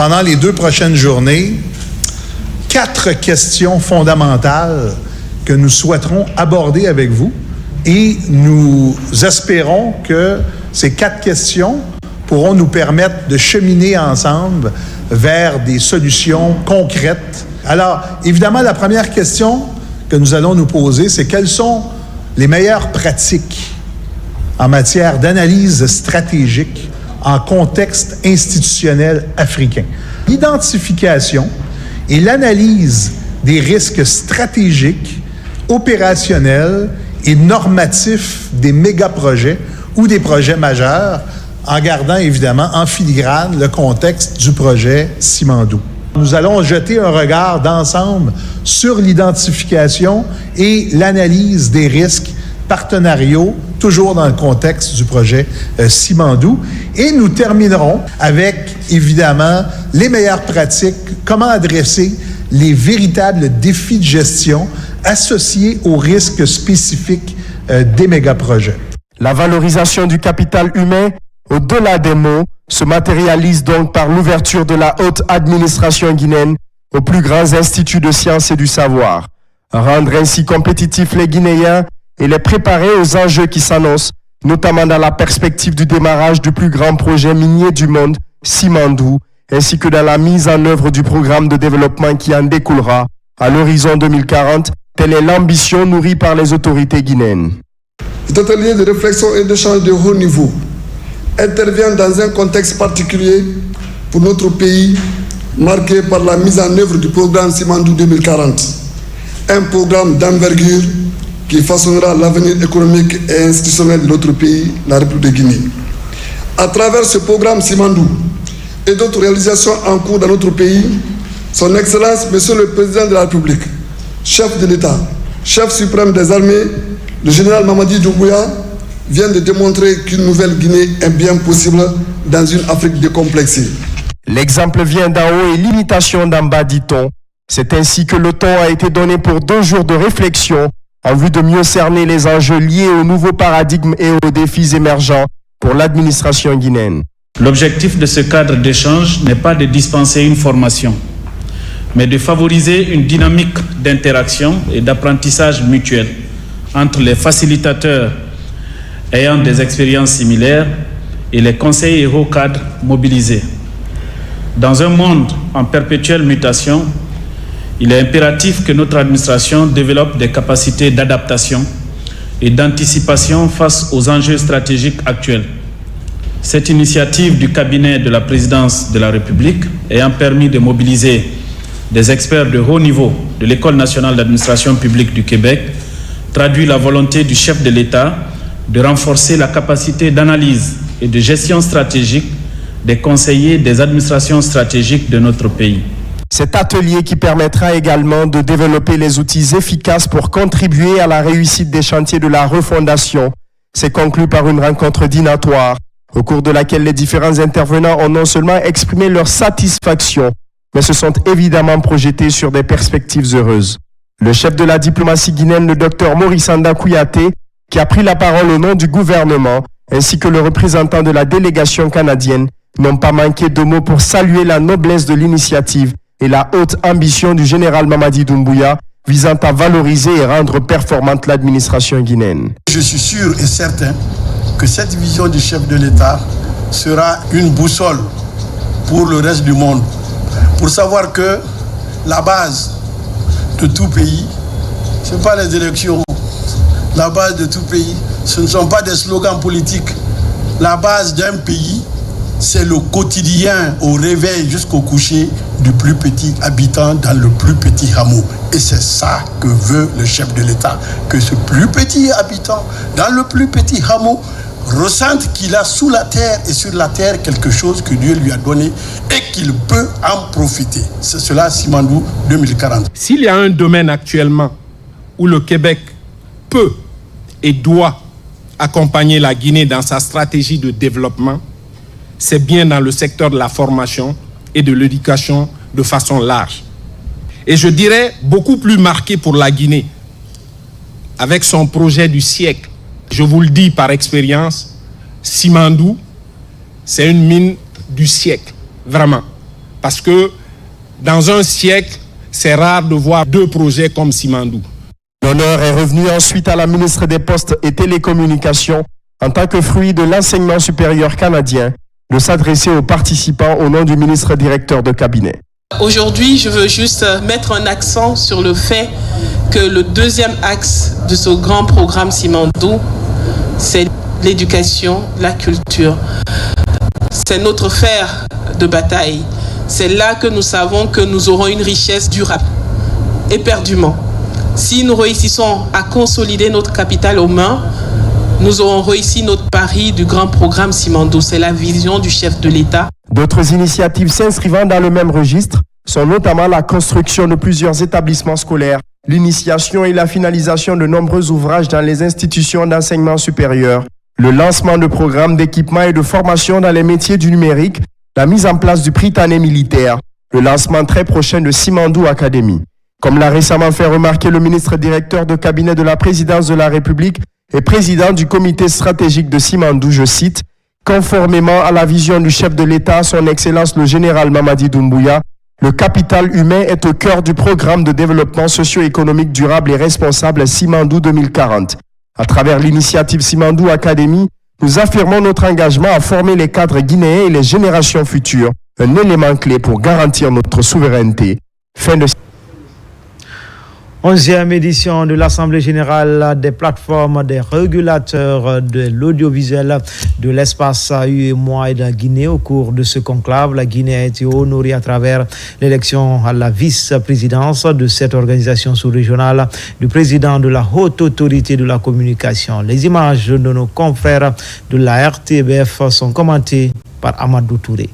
pendant les 2 prochaines journées 4 questions fondamentales que nous souhaiterons aborder avec vous et nous espérons que ces 4 questions pourront nous permettre de cheminer ensemble vers des solutions concrètes. Alors, évidemment, la première question que nous allons nous poser, c'est quelles sont les meilleures pratiques en matière d'analyse stratégique en contexte institutionnel africain. L'identification et l'analyse des risques stratégiques, opérationnels et normatifs des méga-projets ou des projets majeurs, en gardant évidemment en filigrane le contexte du projet Simandou. Nous allons jeter un regard d'ensemble sur l'identification et l'analyse des risques partenariaux, toujours dans le contexte du projet Simandou. Et nous terminerons avec, évidemment, les meilleures pratiques, comment adresser les véritables défis de gestion associés aux risques spécifiques des mégaprojets. La valorisation du capital humain, au-delà des mots, se matérialise donc par l'ouverture de la haute administration guinéenne aux plus grands instituts de sciences et du savoir. Rendre ainsi compétitifs les Guinéens et les préparer aux enjeux qui s'annoncent, notamment dans la perspective du démarrage du plus grand projet minier du monde, Simandou, ainsi que dans la mise en œuvre du programme de développement qui en découlera à l'horizon 2040. Telle est l'ambition nourrie par les autorités guinéennes. Cet atelier de réflexion et d'échange de haut niveau intervient dans un contexte particulier pour notre pays, marqué par la mise en œuvre du programme Simandou 2040, un programme d'envergure qui façonnera l'avenir économique et institutionnel de notre pays, la République de Guinée. À travers ce programme Simandou et d'autres réalisations en cours dans notre pays, Son Excellence, Monsieur le Président de la République, chef de l'État, chef suprême des armées, le général Mamadi Doumbouya, vient de démontrer qu'une nouvelle Guinée est bien possible dans une Afrique décomplexée. L'exemple vient d'en haut et l'imitation d'en bas, dit-on. C'est ainsi que le ton a été donné pour 2 jours de réflexion en vue de mieux cerner les enjeux liés aux nouveaux paradigmes et aux défis émergents pour l'administration guinéenne. L'objectif de ce cadre d'échange n'est pas de dispenser une formation, mais de favoriser une dynamique d'interaction et d'apprentissage mutuel entre les facilitateurs ayant des expériences similaires et les conseillers et hauts cadres mobilisés. Dans un monde en perpétuelle mutation, il est impératif que notre administration développe des capacités d'adaptation et d'anticipation face aux enjeux stratégiques actuels. Cette initiative du cabinet de la présidence de la République ayant permis de mobiliser des experts de haut niveau de l'École nationale d'administration publique du Québec traduit la volonté du chef de l'État de renforcer la capacité d'analyse et de gestion stratégique des conseillers des administrations stratégiques de notre pays. Cet atelier qui permettra également de développer les outils efficaces pour contribuer à la réussite des chantiers de la refondation s'est conclu par une rencontre dînatoire au cours de laquelle les différents intervenants ont non seulement exprimé leur satisfaction, mais se sont évidemment projetés sur des perspectives heureuses. Le chef de la diplomatie guinéenne, le Dr Maurice Anda Kouyaté, qui a pris la parole au nom du gouvernement, ainsi que le représentant de la délégation canadienne, n'ont pas manqué de mots pour saluer la noblesse de l'initiative et la haute ambition du général Mamadi Doumbouya visant à valoriser et rendre performante l'administration guinéenne. Je suis sûr et certain que cette vision du chef de l'État sera une boussole pour le reste du monde, pour savoir que la base de tout pays, ce n'est pas les élections. La base de tout pays, ce ne sont pas des slogans politiques. La base d'un pays, c'est le quotidien au réveil jusqu'au coucher du plus petit habitant dans le plus petit hameau. Et c'est ça que veut le chef de l'État, que ce plus petit habitant dans le plus petit hameau ressente qu'il a sous la terre et sur la terre quelque chose que Dieu lui a donné et qu'il peut en profiter. C'est cela Simandou 2040. S'il y a un domaine actuellement où le Québec peut et doit accompagner la Guinée dans sa stratégie de développement, c'est bien dans le secteur de la formation et de l'éducation de façon large. Et je dirais beaucoup plus marqué pour la Guinée, avec son projet du siècle. Je vous le dis par expérience, Simandou, c'est une mine du siècle, vraiment. Parce que dans un siècle, c'est rare de voir deux projets comme Simandou. L'honneur est revenu ensuite à la ministre des Postes et Télécommunications en tant que fruit de l'enseignement supérieur canadien de s'adresser aux participants au nom du ministre directeur de cabinet. Aujourd'hui, je veux juste mettre un accent sur le fait que le deuxième axe de ce grand programme Simandou, c'est l'éducation, la culture. C'est notre fer de bataille. C'est là que nous savons que nous aurons une richesse durable, éperdument. Si nous réussissons à consolider notre capital humain, nous aurons réussi notre pari du grand programme Simandou. C'est la vision du chef de l'État. D'autres initiatives s'inscrivant dans le même registre sont notamment la construction de plusieurs établissements scolaires, l'initiation et la finalisation de nombreux ouvrages dans les institutions d'enseignement supérieur, le lancement de programmes d'équipement et de formation dans les métiers du numérique, la mise en place du Prytanée militaire, le lancement très prochain de Simandou Academy. Comme l'a récemment fait remarquer le ministre directeur de cabinet de la présidence de la République et président du comité stratégique de Simandou, je cite, « Conformément à la vision du chef de l'État, son Excellence le général Mamadi Doumbouya, le capital humain est au cœur du programme de développement socio-économique durable et responsable Simandou 2040. À travers l'initiative Simandou Academy, nous affirmons notre engagement à former les cadres guinéens et les générations futures, un élément clé pour garantir notre souveraineté. » Fin de 11e édition de l'Assemblée générale des plateformes des régulateurs de l'audiovisuel de l'espace UEMOA et de la Guinée. Au cours de ce conclave, la Guinée a été honorée à travers l'élection à la vice-présidence de cette organisation sous-régionale du président de la Haute Autorité de la Communication. Les images de nos confrères de la RTBF sont commentées par Amadou Touré.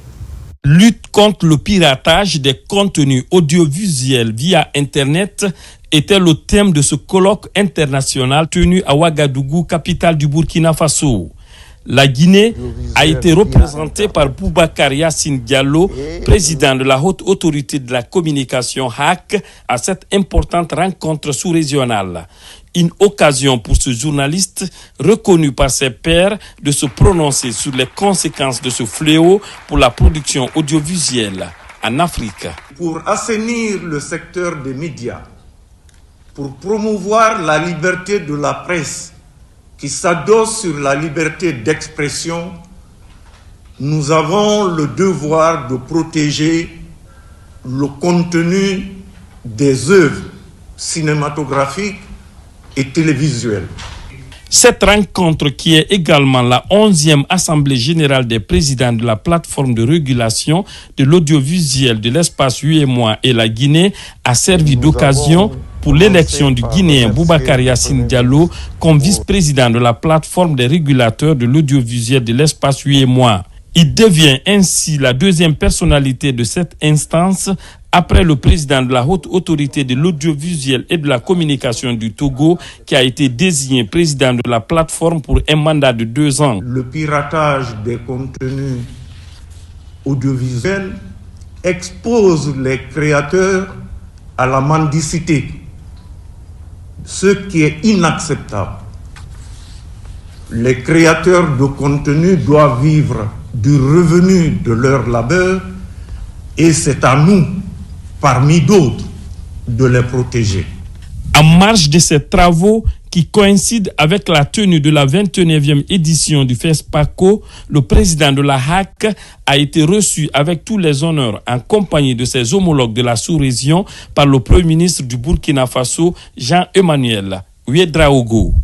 Lutte contre le piratage des contenus audiovisuels via Internet était le thème de ce colloque international tenu à Ouagadougou, capitale du Burkina Faso. La Guinée a été représentée par Boubacar Yassine Diallo, président de la Haute Autorité de la Communication HAC, à cette importante rencontre sous-régionale. Une occasion pour ce journaliste, reconnu par ses pairs, de se prononcer sur les conséquences de ce fléau pour la production audiovisuelle en Afrique. Pour assainir le secteur des médias, pour promouvoir la liberté de la presse qui s'adosse sur la liberté d'expression, nous avons le devoir de protéger le contenu des œuvres cinématographiques et télévisuelles. Cette rencontre, qui est également la 11e Assemblée générale des présidents de la plateforme de régulation de l'audiovisuel de l'espace UEMOA et la Guinée, a servi d'occasion pour l'élection du Guinéen Boubacar Yassine Diallo comme vice-président de la plateforme des régulateurs de l'audiovisuel de l'espace UEMOA. Il devient ainsi la deuxième personnalité de cette instance après le président de la Haute Autorité de l'audiovisuel et de la communication du Togo, qui a été désigné président de la plateforme pour un mandat de 2 ans. Le piratage des contenus audiovisuels expose les créateurs à la mendicité, ce qui est inacceptable. Les créateurs de contenu doivent vivre du revenu de leur labeur et c'est à nous, parmi d'autres, de les protéger. En marge de ces travaux qui coïncident avec la tenue de la 29e édition du FESPACO, le président de la HAC a été reçu avec tous les honneurs en compagnie de ses homologues de la sous-région par le Premier ministre du Burkina Faso, Jean-Emmanuel Ouédraogo.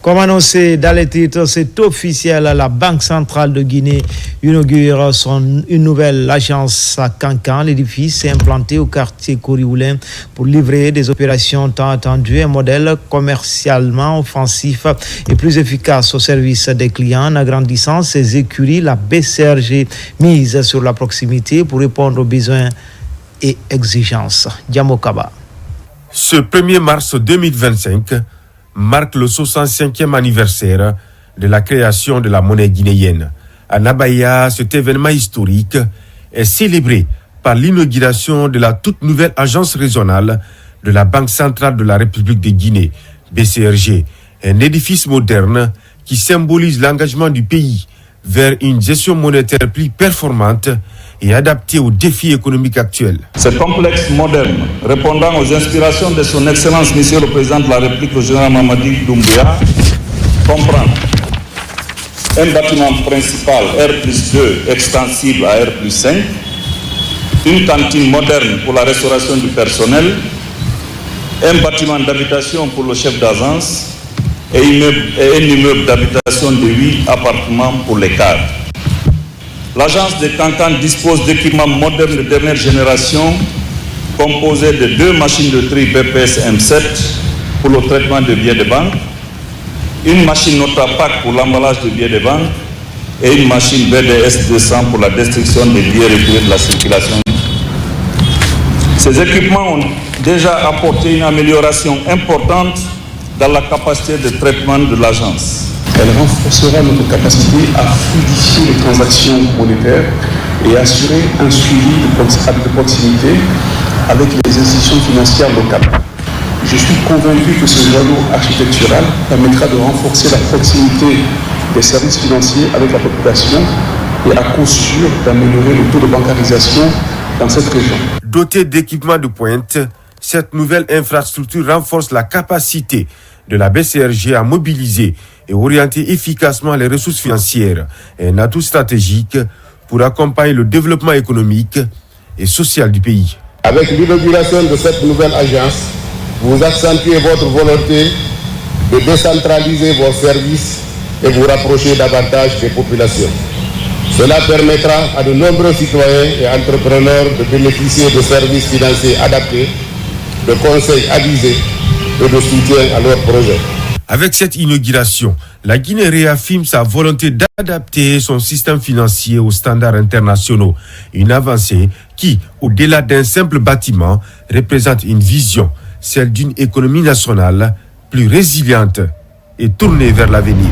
Comme annoncé dans les titres, c'est officiel, la Banque centrale de Guinée inaugure une nouvelle agence à Kankan. L'édifice est implanté au quartier Korioulin pour livrer des opérations tant attendues, un modèle commercialement offensif et plus efficace au service des clients. En agrandissant ses écuries, la BCRG mise sur la proximité pour répondre aux besoins et exigences. Diamokaba. Ce 1er mars 2025 marque le 65e anniversaire de la création de la monnaie guinéenne. À Nabaya, cet événement historique est célébré par l'inauguration de la toute nouvelle agence régionale de la Banque centrale de la République de Guinée, BCRG, un édifice moderne qui symbolise l'engagement du pays vers une gestion monétaire plus performante et adaptée aux défis économiques actuels. Ce complexe moderne, répondant aux inspirations de son Excellence Monsieur le Président de la République, le général Mamadi Doumbouya, comprend un bâtiment principal R+2 extensible à R+5, une cantine moderne pour la restauration du personnel, un bâtiment d'habitation pour le chef d'agence et un immeuble d'habitation de 8 appartements pour les cadres. L'agence de Cancan dispose d'équipements modernes de dernière génération composés de 2 machines de tri BPS M7 pour le traitement de billets de banque, une machine Notapac pour l'emballage de billets de banque et une machine BDS 200 pour la destruction des billets retirés de la circulation. Ces équipements ont déjà apporté une amélioration importante dans la capacité de traitement de l'agence. Elle renforcera notre capacité à fluidifier les transactions monétaires et assurer un suivi de proximité avec les institutions financières locales. Je suis convaincu que ce joyau architectural permettra de renforcer la proximité des services financiers avec la population et à coup sûr d'améliorer le taux de bancarisation dans cette région. Dotée d'équipements de pointe, cette nouvelle infrastructure renforce la capacité de la BCRG à mobiliser et orienter efficacement les ressources financières, un atout stratégique pour accompagner le développement économique et social du pays. Avec l'inauguration de cette nouvelle agence, vous accentuez votre volonté de décentraliser vos services et vous rapprocher davantage des populations. Cela permettra à de nombreux citoyens et entrepreneurs de bénéficier de services financiers adaptés, de conseils avisés et de soutien à leurs projets. Avec cette inauguration, la Guinée réaffirme sa volonté d'adapter son système financier aux standards internationaux. Une avancée qui, au-delà d'un simple bâtiment, représente une vision, celle d'une économie nationale plus résiliente et tournée vers l'avenir.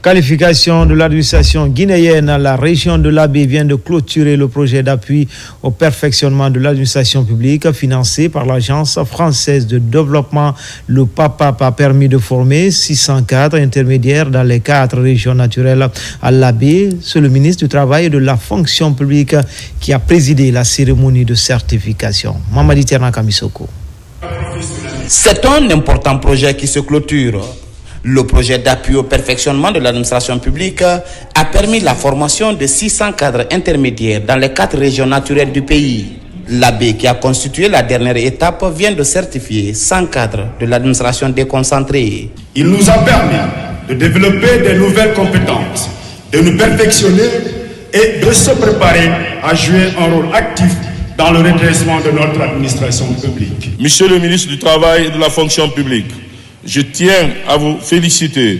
Qualification de l'administration guinéenne à la région de l'Abbé vient de clôturer le projet d'appui au perfectionnement de l'administration publique financé par l'Agence française de développement. Le PAPAP a permis de former 600 cadres intermédiaires dans les 4 régions naturelles à l'Abbé. C'est le ministre du Travail et de la Fonction publique qui a présidé la cérémonie de certification. Mamadi Terna Kamisoko. C'est un important projet qui se clôture. Le projet d'appui au perfectionnement de l'administration publique a permis la formation de 600 cadres intermédiaires dans les 4 régions naturelles du pays. L'AB, qui a constitué la dernière étape, vient de certifier 100 cadres de l'administration déconcentrée. Il nous a permis de développer de nouvelles compétences, de nous perfectionner et de se préparer à jouer un rôle actif dans le redressement de notre administration publique. Monsieur le ministre du Travail et de la Fonction publique, je tiens à vous féliciter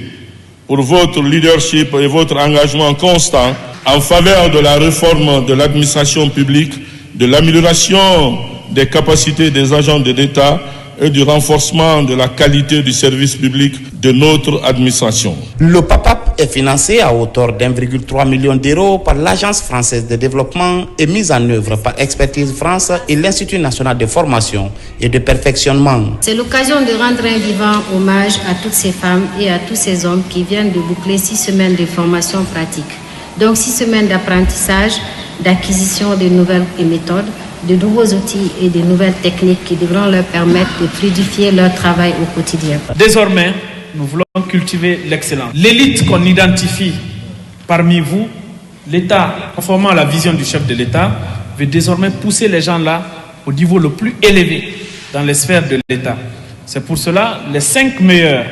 pour votre leadership et votre engagement constant en faveur de la réforme de l'administration publique, de l'amélioration des capacités des agents de l'État et du renforcement de la qualité du service public de notre administration. Le PAPAP est financé à hauteur d'1,3 million d'euros par l'Agence française de développement et mis en œuvre par Expertise France et l'Institut national de formation et de perfectionnement. C'est l'occasion de rendre un vivant hommage à toutes ces femmes et à tous ces hommes qui viennent de boucler 6 semaines de formation pratique. Donc 6 semaines d'apprentissage, d'acquisition de nouvelles méthodes, de nouveaux outils et de nouvelles techniques qui devront leur permettre de fluidifier leur travail au quotidien. Désormais, nous voulons cultiver l'excellence. L'élite qu'on identifie parmi vous, l'État, conformément à la vision du chef de l'État, veut désormais pousser les gens là au niveau le plus élevé dans les sphères de l'État. C'est pour cela les 5 meilleurs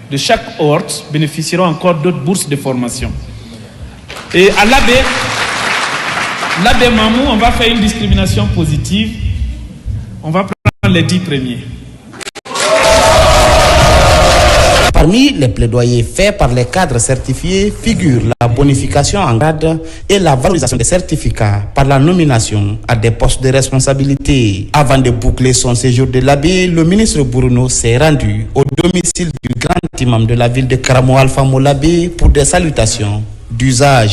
de chaque cohorte bénéficieront encore d'autres bourses de formation. Et à l'AB Mamou, on va faire une discrimination positive. On va prendre les 10 premiers. Parmi les plaidoyers faits par les cadres certifiés figurent la bonification en grade et la valorisation des certificats par la nomination à des postes de responsabilité. Avant de boucler son séjour de l'Abbé, le ministre Bruno s'est rendu au domicile du grand imam de la ville de Karamo Alpha Molabé pour des salutations d'usage.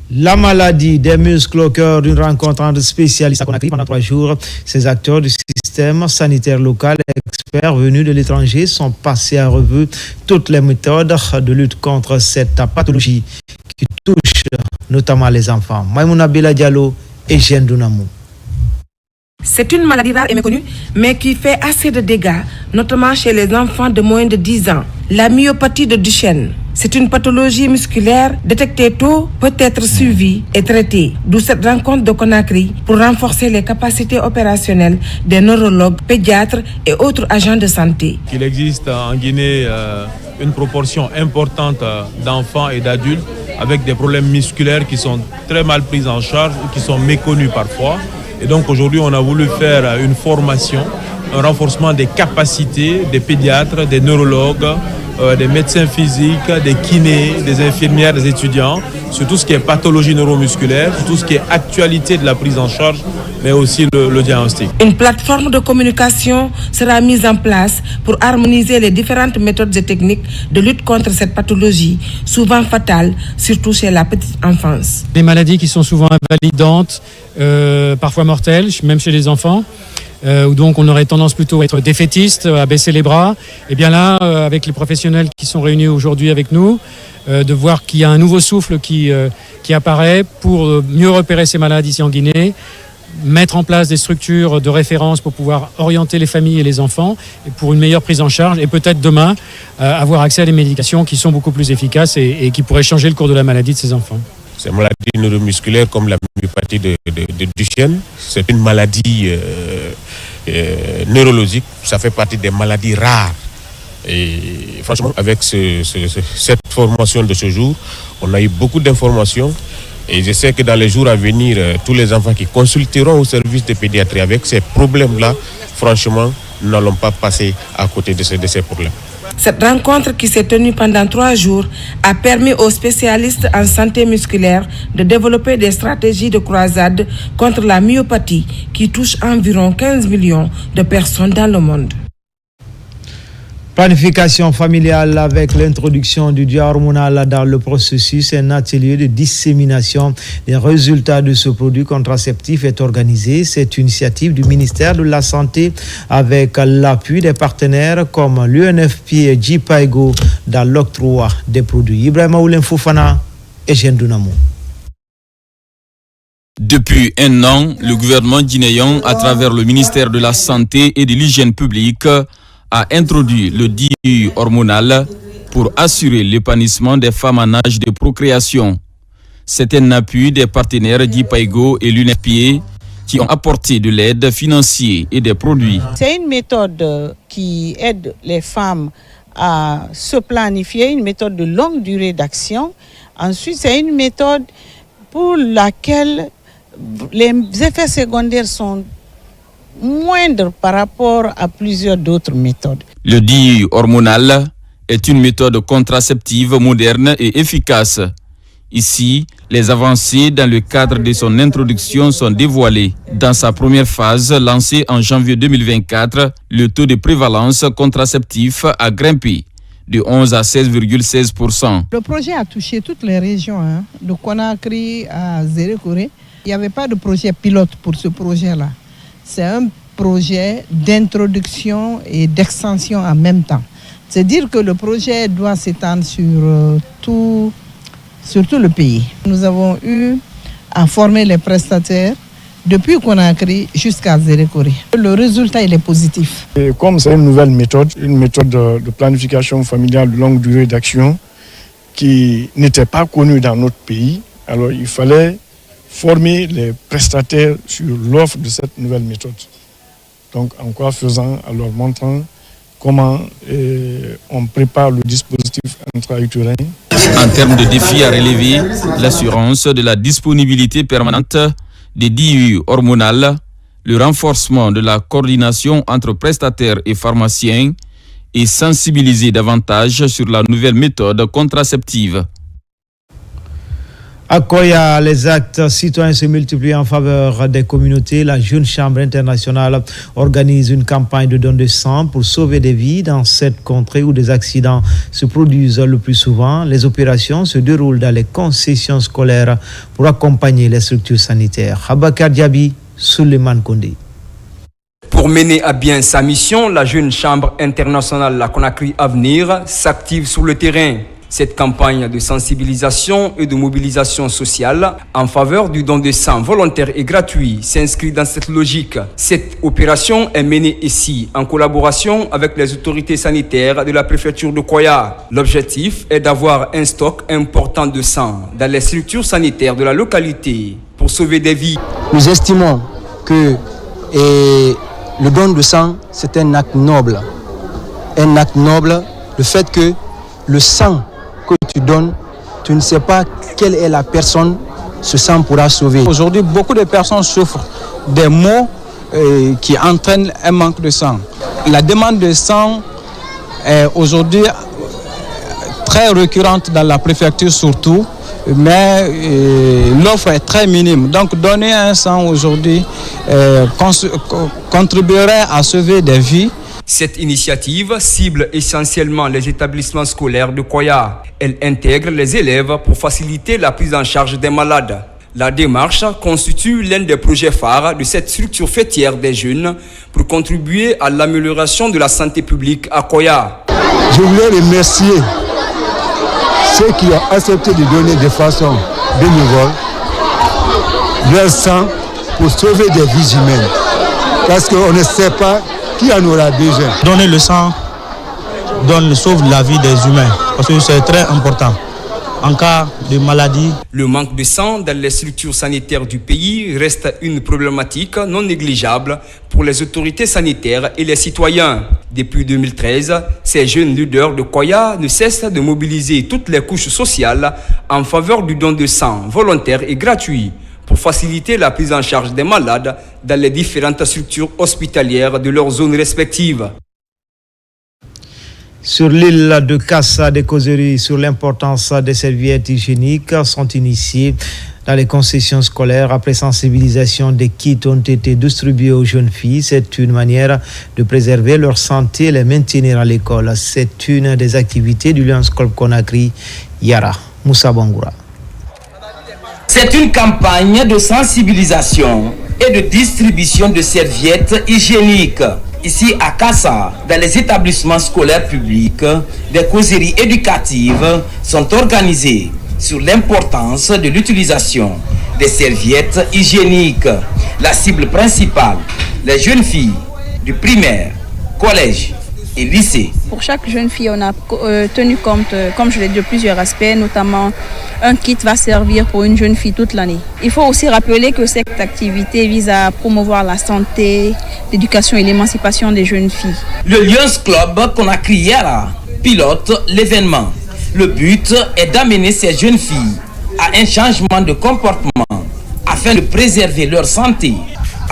La maladie des muscles au cœur d'une rencontre entre spécialistes à Conakry pendant 3 jours. Ces acteurs du système système sanitaire local et experts venus de l'étranger sont passés à revue toutes les méthodes de lutte contre cette pathologie qui touche notamment les enfants. Maïmouna Bela Diallo et Jeanne Dunamou. C'est une maladie rare et méconnue, mais qui fait assez de dégâts, notamment chez les enfants de moins de 10 ans. La myopathie de Duchenne. C'est une pathologie musculaire détectée tôt, peut être suivie et traitée. D'où cette rencontre de Conakry pour renforcer les capacités opérationnelles des neurologues, pédiatres et autres agents de santé. Il existe en Guinée une proportion importante d'enfants et d'adultes avec des problèmes musculaires qui sont très mal pris en charge ou qui sont méconnus parfois. Et donc aujourd'hui, on a voulu faire une formation, un renforcement des capacités des pédiatres, des neurologues, des médecins physiques, des kinés, des infirmières, des étudiants, sur tout ce qui est pathologie neuromusculaire, sur tout ce qui est actualité de la prise en charge, mais aussi le diagnostic. Une plateforme de communication sera mise en place pour harmoniser les différentes méthodes et techniques de lutte contre cette pathologie, souvent fatale, surtout chez la petite enfance. Des maladies qui sont souvent invalidantes, parfois mortelles, même chez les enfants. Où donc on aurait tendance plutôt à être défaitiste, à baisser les bras. Et bien là, avec les professionnels qui sont réunis aujourd'hui avec nous, de voir qu'il y a un nouveau souffle qui apparaît pour mieux repérer ces malades ici en Guinée, mettre en place des structures de référence pour pouvoir orienter les familles et les enfants et pour une meilleure prise en charge et peut-être demain avoir accès à des médications qui sont beaucoup plus efficaces et qui pourraient changer le cours de la maladie de ces enfants. Ces maladies neuromusculaires comme la myopathie de Duchenne, c'est une maladie neurologique, ça fait partie des maladies rares. Et franchement, avec cette formation de ce jour, on a eu beaucoup d'informations et je sais que dans les jours à venir, tous les enfants qui consulteront au service de pédiatrie avec ces problèmes-là, franchement, nous n'allons pas passer à côté de ces problèmes. Cette rencontre qui s'est tenue pendant 3 jours a permis aux spécialistes en santé musculaire de développer des stratégies de croisade contre la myopathie qui touche environ 15 millions de personnes dans le monde. Planification familiale avec l'introduction du dioxyde hormonal dans le processus. Un atelier de dissémination des résultats de ce produit contraceptif est organisé. C'est une initiative du ministère de la Santé avec l'appui des partenaires comme l'UNFPA et JPIGO dans l'octroi des produits. Ibrahima Oulin Fofana et Jeanne Dunamou. Depuis 1 an, le gouvernement guinéen, à travers le ministère de la Santé et de l'Hygiène publique, a introduit le dioxyde hormonal pour assurer l'épanouissement des femmes en âge de procréation. C'est un appui des partenaires JPIGO et l'UNFPA qui ont apporté de l'aide financière et des produits. C'est une méthode qui aide les femmes à se planifier, une méthode de longue durée d'action. Ensuite, c'est une méthode pour laquelle les effets secondaires sont moindre par rapport à plusieurs d'autres méthodes. Le dioxyde hormonal est une méthode contraceptive moderne et efficace. Ici, les avancées dans le cadre de son introduction sont dévoilées. Dans sa première phase, lancée en janvier 2024, le taux de prévalence contraceptif a grimpé de 11 à 16,16%. Le projet a touché toutes les régions, de Conakry à Zérékoré. Il n'y avait pas de projet pilote pour ce projet-là. C'est un projet d'introduction et d'extension en même temps. C'est-à-dire que le projet doit s'étendre sur tout le pays. Nous avons eu à former les prestataires depuis Conakry jusqu'à Zérékoré. Le résultat, il est positif. Et comme c'est une nouvelle méthode, de planification familiale de longue durée d'action qui n'était pas connue dans notre pays, alors il fallait former les prestataires sur l'offre de cette nouvelle méthode. Donc en quoi faisant, alors montrant comment on prépare le dispositif intra-utérin. En termes de défis à relever, l'assurance de la disponibilité permanente des dioxydes hormonal, le renforcement de la coordination entre prestataires et pharmaciens et sensibiliser davantage sur la nouvelle méthode contraceptive. À Koya, les actes citoyens se multiplient en faveur des communautés. La Jeune Chambre internationale organise une campagne de don de sang pour sauver des vies dans cette contrée où des accidents se produisent le plus souvent. Les opérations se déroulent dans les concessions scolaires pour accompagner les structures sanitaires. Abakar Diaby, Souleymane Kondé. Pour mener à bien sa mission, la jeune chambre internationale La Conakry Avenir s'active sur le terrain. Cette campagne de sensibilisation et de mobilisation sociale en faveur du don de sang volontaire et gratuit s'inscrit dans cette logique. Cette opération est menée ici en collaboration avec les autorités sanitaires de la préfecture de Koya. L'objectif est d'avoir un stock important de sang dans les structures sanitaires de la localité pour sauver des vies. Nous estimons que le don de sang, c'est un acte noble. Un acte noble, le fait que le sang que tu donnes, tu ne sais pas quelle est la personne ce sang pourra sauver. Aujourd'hui, beaucoup de personnes souffrent des maux qui entraînent un manque de sang. La demande de sang est aujourd'hui très récurrente dans la préfecture surtout, mais l'offre est très minime. Donc donner un sang aujourd'hui contribuerait à sauver des vies. Cette initiative cible essentiellement les établissements scolaires de Koya. Elle intègre les élèves pour faciliter la prise en charge des malades. La démarche constitue l'un des projets phares de cette structure fêtière des jeunes pour contribuer à l'amélioration de la santé publique à Koya. Je voulais remercier ceux qui ont accepté de donner de façon bénévole leur sang pour sauver des vies humaines. Parce qu'on ne sait pas qui en aura besoin. Donner le sang sauve la vie des humains, parce que c'est très important. En cas de maladie. Le manque de sang dans les structures sanitaires du pays reste une problématique non négligeable pour les autorités sanitaires et les citoyens. Depuis 2013, ces jeunes leaders de Koya ne cessent de mobiliser toutes les couches sociales en faveur du don de sang volontaire et gratuit pour faciliter la prise en charge des malades dans les différentes structures hospitalières de leurs zones respectives. Sur l'île de Kassa, des causeries sur l'importance des serviettes hygiéniques sont initiées dans les concessions scolaires. Après sensibilisation, des kits ont été distribués aux jeunes filles. C'est une manière de préserver leur santé et les maintenir à l'école. C'est une des activités du Lions Club Conakry, Yara. Moussa Bangoura. C'est une campagne de sensibilisation et de distribution de serviettes hygiéniques. Ici à Kassa, dans les établissements scolaires publics, des causeries éducatives sont organisées sur l'importance de l'utilisation des serviettes hygiéniques. La cible principale, les jeunes filles du primaire, collège et lycée. Pour chaque jeune fille, on a tenu compte, comme je l'ai dit, de plusieurs aspects, notamment un kit va servir pour une jeune fille toute l'année. Il faut aussi rappeler que cette activité vise à promouvoir la santé, l'éducation et l'émancipation des jeunes filles. Le Lions Club Conakry Yara pilote l'événement. Le but est d'amener ces jeunes filles à un changement de comportement afin de préserver leur santé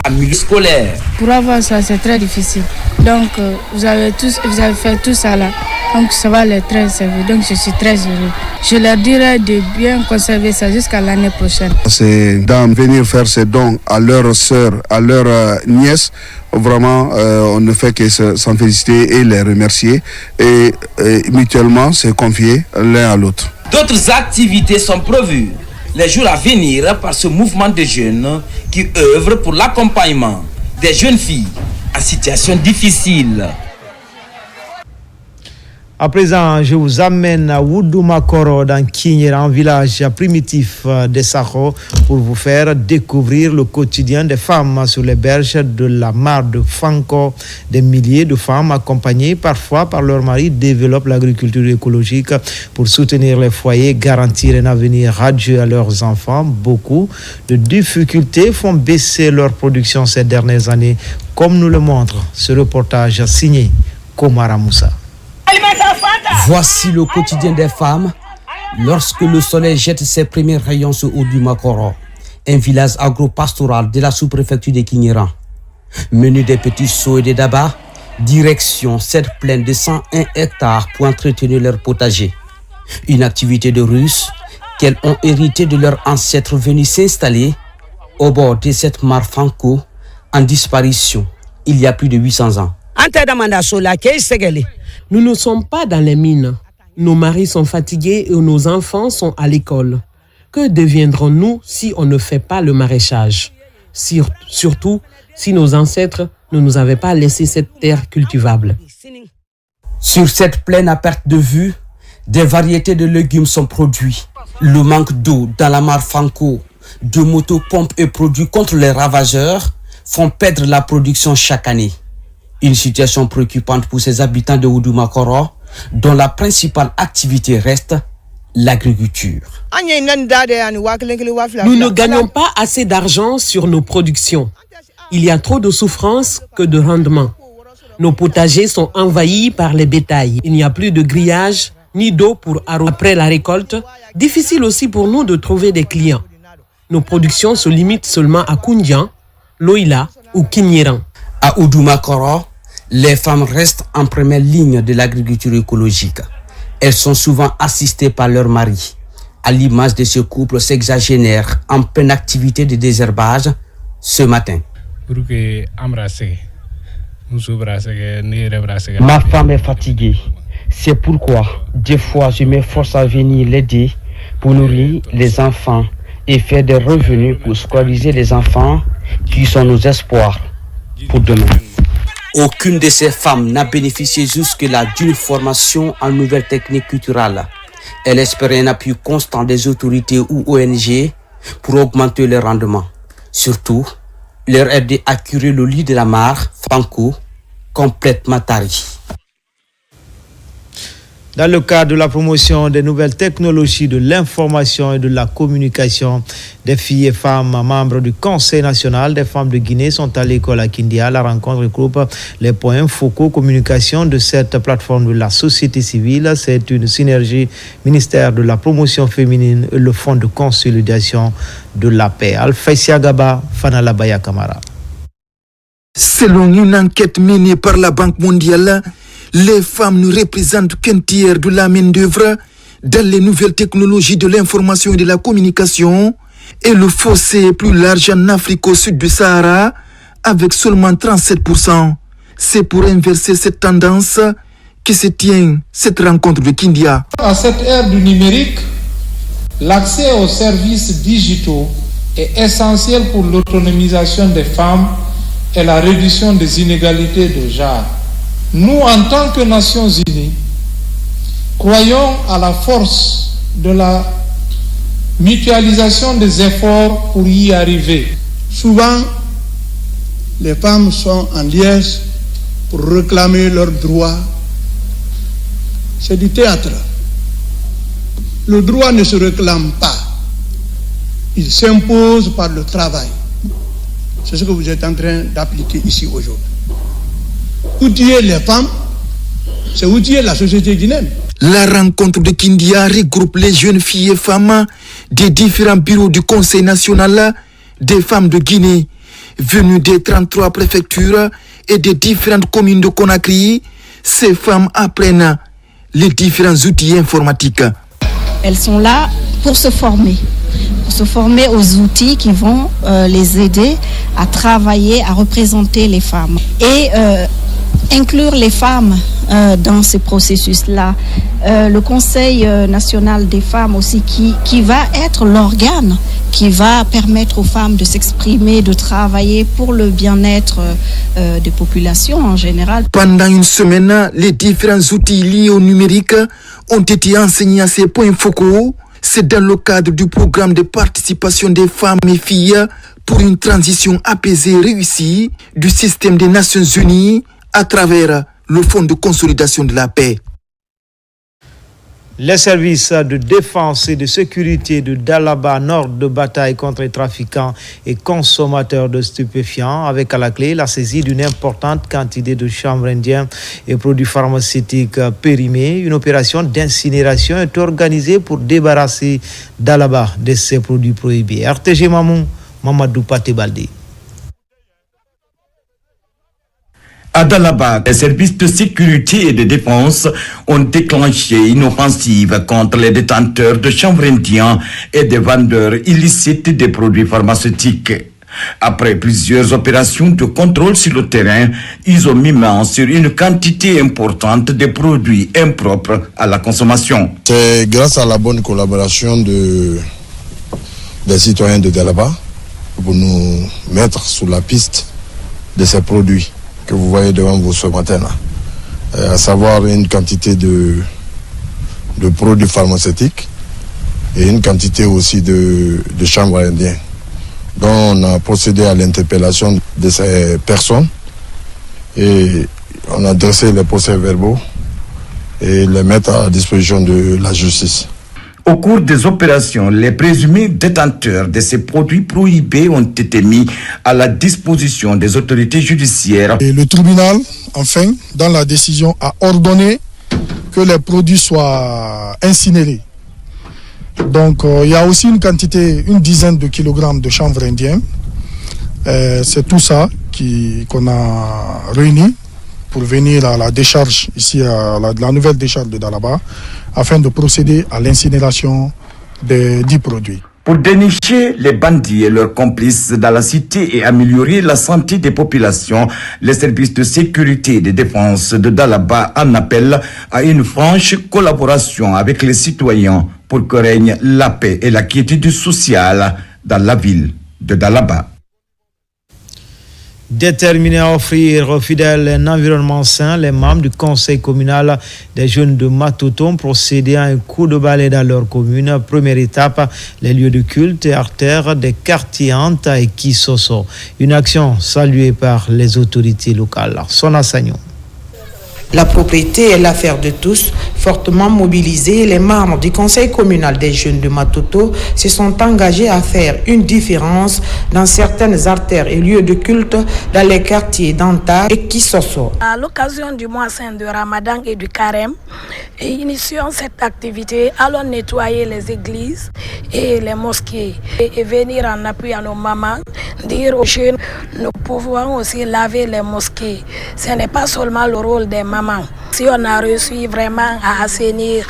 en milieu scolaire. Pour avoir ça, c'est très difficile. Donc, vous avez fait tout ça là. Donc, ça va les très servir. Donc, je suis très heureux. Je leur dirai de bien conserver ça jusqu'à l'année prochaine. C'est d'en venir faire ces dons à leurs sœurs, à leurs nièces. Vraiment, on ne fait que s'en féliciter et les remercier. Et mutuellement, se confier l'un à l'autre. D'autres activités sont prévues les jours à venir par ce mouvement de jeunes qui œuvrent pour l'accompagnement des jeunes filles en situation difficile. À présent, je vous amène à Wudoumakoro dans Kinyera, un village primitif de Sakho, pour vous faire découvrir le quotidien des femmes sur les berges de la mare de Fanko. Des milliers de femmes, accompagnées parfois par leur mari, développent l'agriculture écologique pour soutenir les foyers, garantir un avenir radieux à leurs enfants. Beaucoup de difficultés font baisser leur production ces dernières années, comme nous le montre ce reportage signé Komara Moussa. Voici le quotidien des femmes lorsque le soleil jette ses premiers rayons sur Wudoumakoro, un village agro-pastoral de la sous-préfecture de Kinyera. Menu des petits seaux et des dabas, direction cette plaine de 101 hectares pour entretenir leur potager. Une activité de Russes qu'elles ont hérité de leurs ancêtres venus s'installer au bord de cette mare Fanko en disparition il y a plus de 800 ans. Nous ne sommes pas dans les mines. Nos maris sont fatigués et nos enfants sont à l'école. Que deviendrons-nous si on ne fait pas le maraîchage? Surtout si nos ancêtres ne nous avait pas laissé cette terre cultivable. Sur cette plaine à perte de vue, des variétés de légumes sont produits. Le manque d'eau dans la mare Fanko, de motopompes et produits contre les ravageurs font perdre la production chaque année. Une situation préoccupante pour ces habitants de Oudumakoro, dont la principale activité reste l'agriculture. Nous ne gagnons pas assez d'argent sur nos productions. Il y a trop de souffrance que de rendement. Nos potagers sont envahis par les bétails. Il n'y a plus de grillage ni d'eau pour arroser. Après la récolte, difficile aussi pour nous de trouver des clients. Nos productions se limitent seulement à Koundian, Loïla ou Kinyiran. À Oudumakoro, les femmes restent en première ligne de l'agriculture écologique. Elles sont souvent assistées par leurs maris. À l'image de ce couple sexagénaire en pleine activité de désherbage ce matin. Ma femme est fatiguée. C'est pourquoi, des fois, je m'efforce à venir l'aider pour nourrir les enfants et faire des revenus pour scolariser les enfants qui sont nos espoirs pour demain. Aucune de ces femmes n'a bénéficié jusque-là d'une formation en nouvelles techniques culturelles. Elle espérait un appui constant des autorités ou ONG pour augmenter les rendements. Surtout, leur aider à curer le lit de la mare, Fanko, complètement tari. Dans le cadre de la promotion des nouvelles technologies de l'information et de la communication, des filles et femmes membres du Conseil national des femmes de Guinée sont à l'école à Kindia. La rencontre regroupe les points focaux communication de cette plateforme de la société civile. C'est une synergie ministère de la promotion féminine et le Fonds de consolidation de la paix. Alfaïsia Gaba, Fanalabaya Kamara. Selon une enquête menée par la Banque mondiale, les femmes ne représentent qu'un tiers de la main-d'œuvre dans les nouvelles technologies de l'information et de la communication, et le fossé est plus large en Afrique au sud du Sahara, avec seulement 37%. C'est pour inverser cette tendance que se tient cette rencontre de Kindia. À cette ère du numérique, l'accès aux services digitaux est essentiel pour l'autonomisation des femmes et la réduction des inégalités de genre. Nous, en tant que Nations Unies, croyons à la force de la mutualisation des efforts pour y arriver. Souvent, les femmes sont en liesse pour réclamer leurs droits. C'est du théâtre. Le droit ne se réclame pas. Il s'impose par le travail. C'est ce que vous êtes en train d'appliquer ici aujourd'hui. Outiller les femmes, c'est outiller la société guinéenne. La rencontre de Kindia regroupe les jeunes filles et femmes des différents bureaux du Conseil national des femmes de Guinée, venues des 33 préfectures et des différentes communes de Conakry. Ces femmes apprennent les différents outils informatiques. Elles sont là pour se former aux outils qui vont les aider à travailler, à représenter les femmes. Et inclure les femmes dans ces processus-là. Le Conseil national des femmes aussi qui va être l'organe qui va permettre aux femmes de s'exprimer, de travailler pour le bien-être des populations en général. Pendant une semaine, les différents outils liés au numérique ont été enseignés à ces points focaux. C'est dans le cadre du programme de participation des femmes et filles pour une transition apaisée et réussie du système des Nations Unies à travers le Fonds de consolidation de la paix. Les services de défense et de sécurité de Dalaba, nord de bataille contre les trafiquants et consommateurs de stupéfiants, avec à la clé la saisie d'une importante quantité de chanvre indien et produits pharmaceutiques périmés. Une opération d'incinération est organisée pour débarrasser Dalaba de ces produits prohibés. RTG Mamou, Mamadou Patebaldi. À Dalaba, les services de sécurité et de défense ont déclenché une offensive contre les détenteurs de chanvre indien et des vendeurs illicites des produits pharmaceutiques. Après plusieurs opérations de contrôle sur le terrain, ils ont mis main sur une quantité importante de produits impropres à la consommation. C'est grâce à la bonne collaboration des citoyens de Dalaba pour nous mettre sur la piste de ces produits. que vous voyez devant vous ce matin-là, à savoir une quantité de produits pharmaceutiques et une quantité aussi de chanvre indien. Donc on a procédé à l'interpellation de ces personnes et on a dressé les procès-verbaux et les mettre à disposition de la justice. Au cours des opérations, les présumés détenteurs de ces produits prohibés ont été mis à la disposition des autorités judiciaires. Et le tribunal, enfin, dans la décision, a ordonné que les produits soient incinérés. Donc, il y a aussi une dizaine de kilogrammes de chanvre indien. C'est tout ça qu'on a réuni pour venir à la décharge, ici à la nouvelle décharge de Dalaba, afin de procéder à l'incinération des 10 produits. Pour dénicher les bandits et leurs complices dans la cité et améliorer la santé des populations, les services de sécurité et de défense de Dalaba en appellent à une franche collaboration avec les citoyens pour que règne la paix et la quiétude sociale dans la ville de Dalaba. Déterminés à offrir aux fidèles un environnement sain, les membres du conseil communal des jeunes de Matoto ont procédé à un coup de balai dans leur commune. Première étape, les lieux de culte et artères des quartiers Anta et Kisoso. Une action saluée par les autorités locales. Sona Sagnon. La propriété est l'affaire de tous. Fortement mobilisés, les membres du conseil communal des jeunes de Matoto se sont engagés à faire une différence dans certaines artères et lieux de culte dans les quartiers d'Anta et Kisoso. À l'occasion du mois saint de Ramadan et du Carême, initions cette activité, allons nettoyer les églises et les mosquées et venir en appui à nos mamans, dire aux jeunes, nous pouvons aussi laver les mosquées. Ce n'est pas seulement le rôle des mamans. Si on a réussi vraiment à assainir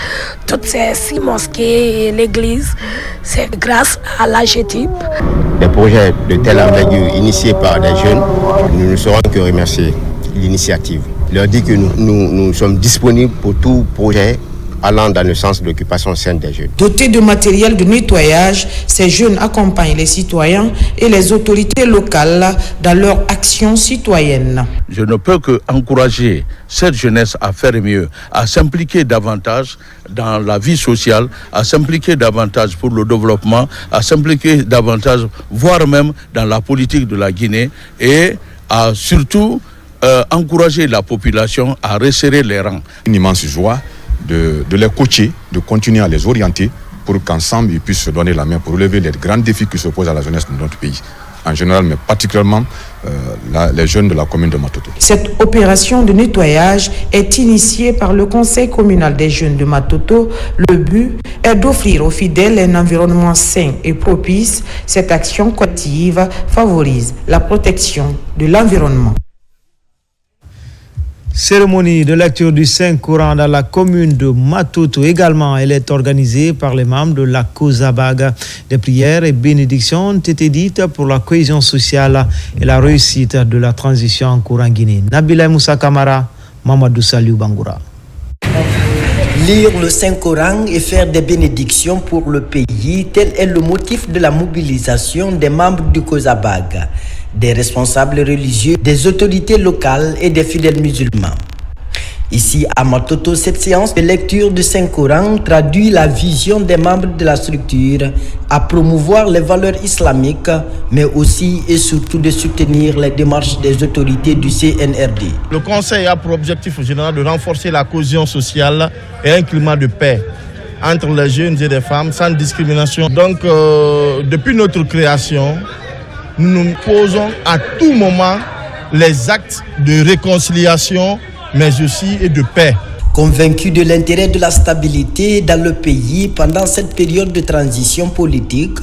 toutes ces 6 mosquées et l'église, c'est grâce à l'AGETIP. Des projets de telle envergure initiés par des jeunes, nous ne saurons que remercier l'initiative. Leur dire que nous sommes disponibles pour tout projet allant dans le sens de l'occupation saine des jeunes. Dotés de matériel de nettoyage, ces jeunes accompagnent les citoyens et les autorités locales dans leur action citoyenne. Je ne peux qu'encourager cette jeunesse à faire mieux, à s'impliquer davantage dans la vie sociale, à s'impliquer davantage pour le développement, à s'impliquer davantage, voire même dans la politique de la Guinée et à surtout encourager la population à resserrer les rangs. Une immense joie de les coacher, de continuer à les orienter pour qu'ensemble ils puissent se donner la main pour relever les grands défis qui se posent à la jeunesse de notre pays, en général, mais particulièrement les jeunes de la commune de Matoto. Cette opération de nettoyage est initiée par le conseil communal des jeunes de Matoto. Le but est d'offrir aux fidèles un environnement sain et propice. Cette action collective favorise la protection de l'environnement. Cérémonie de lecture du Saint-Coran dans la commune de Matoto. Également, elle est organisée par les membres de la COSABAG. Des prières et bénédictions ont été dites pour la cohésion sociale et la réussite de la transition en cours en Guinée. Nabila Moussa Kamara, Mamadou Saliou Bangoura. Lire le Saint-Coran et faire des bénédictions pour le pays, tel est le motif de la mobilisation des membres du COSABAG, des responsables religieux, des autorités locales et des fidèles musulmans. Ici à Matoto, cette séance de lecture du Saint-Coran traduit la vision des membres de la structure à promouvoir les valeurs islamiques, mais aussi et surtout de soutenir les démarches des autorités du CNRD. Le Conseil a pour objectif général de renforcer la cohésion sociale et un climat de paix entre les jeunes et les femmes sans discrimination. Donc, depuis notre création, nous nous posons à tout moment les actes de réconciliation, mais aussi et de paix. Convaincus de l'intérêt de la stabilité dans le pays pendant cette période de transition politique,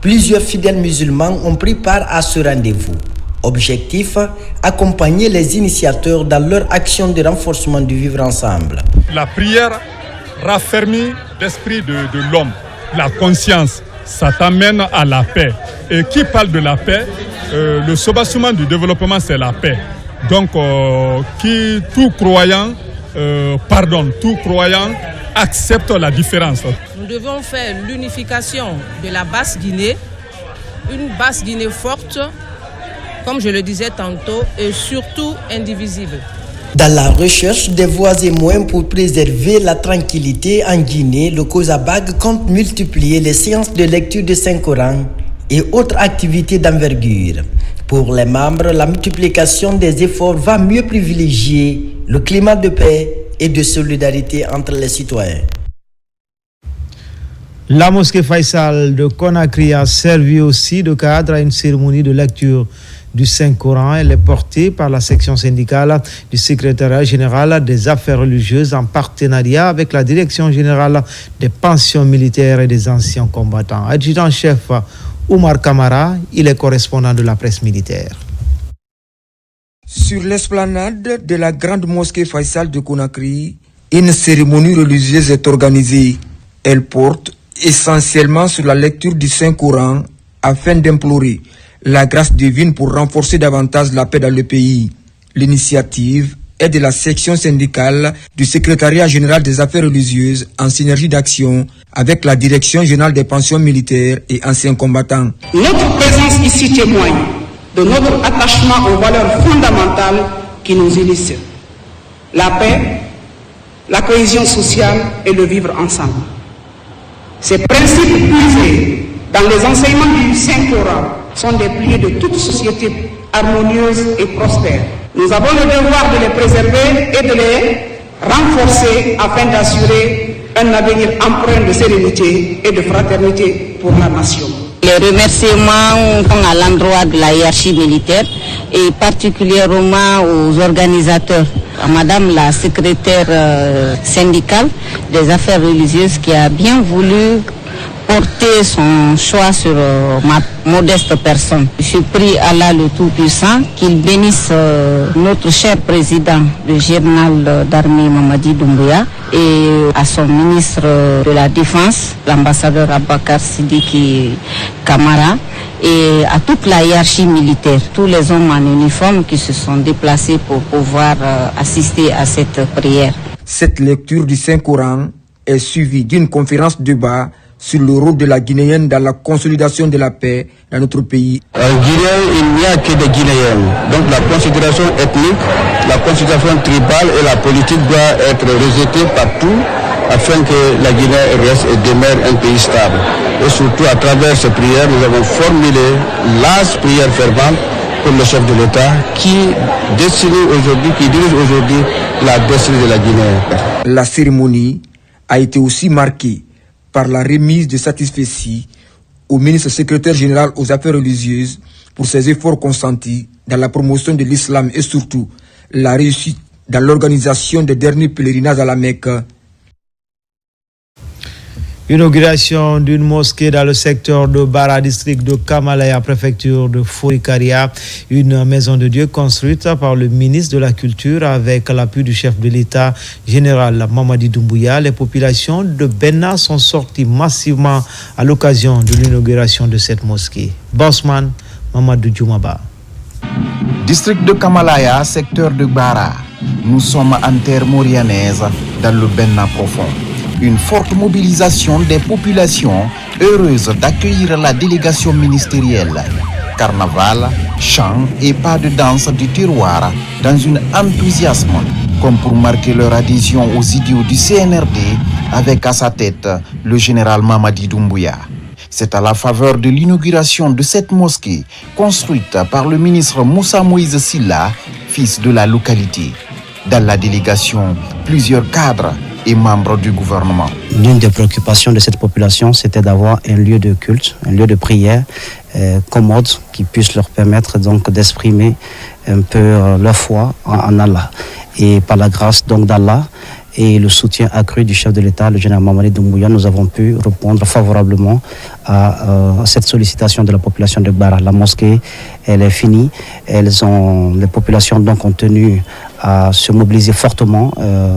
plusieurs fidèles musulmans ont pris part à ce rendez-vous. Objectif, accompagner les initiateurs dans leur action de renforcement du vivre ensemble. La prière raffermit l'esprit de l'homme, la conscience. Ça t'amène à la paix. Et qui parle de la paix, le soubassement du développement, c'est la paix. Donc, tout croyant accepte la différence. Nous devons faire l'unification de la Basse-Guinée, une Basse-Guinée forte, comme je le disais tantôt, et surtout indivisible. Dans la recherche des voies et moyens pour préserver la tranquillité en Guinée, le COSABAG compte multiplier les séances de lecture du Saint-Coran et autres activités d'envergure. Pour les membres, la multiplication des efforts va mieux privilégier le climat de paix et de solidarité entre les citoyens. La mosquée Faisal de Conakry a servi aussi de cadre à une cérémonie de lecture du Saint-Coran. Elle est portée par la section syndicale du secrétariat général des affaires religieuses en partenariat avec la direction générale des pensions militaires et des anciens combattants. Adjudant-chef Oumar Kamara, il est correspondant de la presse militaire. Sur l'esplanade de la grande mosquée Faisal de Conakry, une cérémonie religieuse est organisée. Elle porte essentiellement sur la lecture du Saint-Coran afin d'implorer la grâce divine pour renforcer davantage la paix dans le pays. L'initiative est de la section syndicale du secrétariat général des affaires religieuses en synergie d'action avec la direction générale des pensions militaires et anciens combattants. Notre présence ici témoigne de notre attachement aux valeurs fondamentales qui nous unissent. La paix, la cohésion sociale et le vivre ensemble. Ces principes puisés dans les enseignements du Saint-Coran sont des piliers de toute société harmonieuse et prospère. Nous avons le devoir de les préserver et de les renforcer afin d'assurer un avenir empreint de sérénité et de fraternité pour la nation. Les remerciements sont à l'endroit de la hiérarchie militaire et particulièrement aux organisateurs, à Madame la secrétaire syndicale des affaires religieuses qui a bien voulu porter son choix sur ma modeste personne. Je prie Allah le Tout-Puissant qu'il bénisse notre cher président, le général d'armée Mamadi Doumbouya, et à son ministre de la Défense, l'ambassadeur Abakar Sidiki Kamara, et à toute la hiérarchie militaire, tous les hommes en uniforme qui se sont déplacés pour pouvoir assister à cette prière. Cette lecture du Saint-Coran est suivie d'une conférence débat sur le rôle de la Guinéenne dans la consolidation de la paix dans notre pays. En Guinée, il n'y a que des Guinéennes. Donc la considération ethnique, la considération tribale et la politique doit être rejetée partout afin que la Guinée reste et demeure un pays stable. Et surtout à travers ces prières, nous avons formulé l'âge prière fervente pour le chef de l'État qui dirige aujourd'hui la destinée de la Guinée. La cérémonie a été aussi marquée par la remise de satisfecit au ministre secrétaire général aux affaires religieuses pour ses efforts consentis dans la promotion de l'islam et surtout la réussite dans l'organisation des derniers pèlerinages à la Mecque. Inauguration d'une mosquée dans le secteur de Bara, district de Kamalaya, préfecture de Forikaria. Une maison de Dieu construite par le ministre de la Culture avec l'appui du chef de l'État général Mamadi Doumbouya. Les populations de Benna sont sorties massivement à l'occasion de l'inauguration de cette mosquée. Bosman Mamadou Djoumaba. District de Kamalaya, secteur de Bara. Nous sommes en terre maurianaise dans le Benna profond. Une forte mobilisation des populations heureuses d'accueillir la délégation ministérielle. Carnaval, chants et pas de danse du tiroir dans un enthousiasme, comme pour marquer leur adhésion aux idéaux du CNRD avec à sa tête le général Mamadi Doumbouya. C'est à la faveur de l'inauguration de cette mosquée construite par le ministre Moussa Moïse Silla, fils de la localité. Dans la délégation, plusieurs cadres et membres du gouvernement. L'une des préoccupations de cette population, c'était d'avoir un lieu de culte, un lieu de prière commode qui puisse leur permettre donc d'exprimer un peu leur foi en Allah. Et par la grâce donc d'Allah et le soutien accru du chef de l'État, le général Mamadi Doumbouya, nous avons pu répondre favorablement à cette sollicitation de la population de Bara. La mosquée, elle est finie. Les populations donc ont tenu à se mobiliser fortement.